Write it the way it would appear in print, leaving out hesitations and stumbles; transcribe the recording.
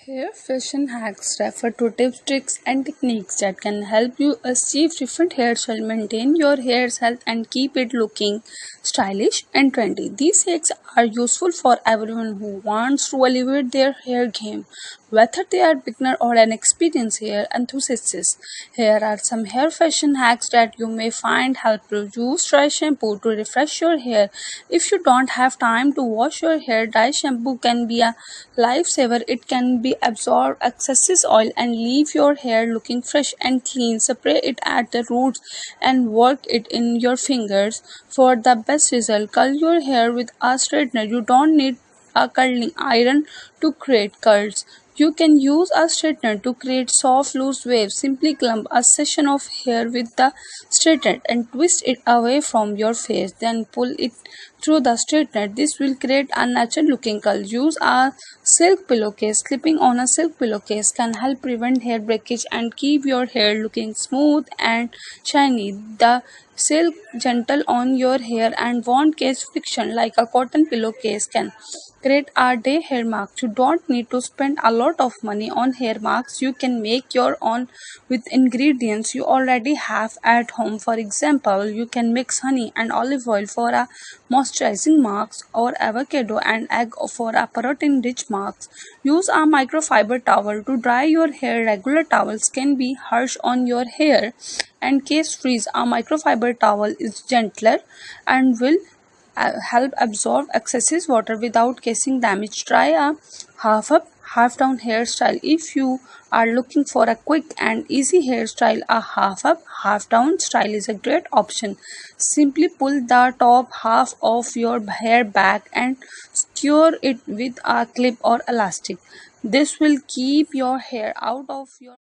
Hair fashion hacks refer to tips, tricks, and techniques that can help you achieve different hairstyle, maintain your hair's health, and keep it looking stylish and trendy. These hacks are useful for everyone who wants to elevate their hair game, whether they are beginner or an experienced hair enthusiast. Here are some hair fashion hacks that you may find helpful. Use dry shampoo to refresh your hair. If you don't have time to wash your hair, dry shampoo can be a lifesaver. It can be absorb excess oil and leave your hair looking fresh and clean. Spray it at the roots and work it in your fingers for the best result. Curl your hair with a straightener. You don't need a curling iron to create curls. You can use a straightener to create soft loose waves. Simply clump a section of hair with the straightener and twist it away from your face. Then pull it through the straightener. This will create a natural looking curl. Use a silk pillowcase. Clipping on a silk pillowcase can help prevent hair breakage and keep your hair looking smooth and shiny. The silk gentle on your hair and won't cause friction like a cotton pillowcase can create a day hair mask. You don't need to spend a lot of money on hair masks. You can make your own with ingredients you already have at home. For example, you can mix honey and olive oil for a moisturizing mask or avocado and egg for a protein rich mask. Use a microfiber towel to dry your hair. Regular towels can be harsh on your hair and case freeze. A microfiber towel is gentler and will help absorb excessive water without causing damage. Try a half up, half down hairstyle. If you are looking for a quick and easy hairstyle, a half up, half down style is a great option. Simply pull the top half of your hair back and secure it with a clip or elastic. This will keep your hair out of your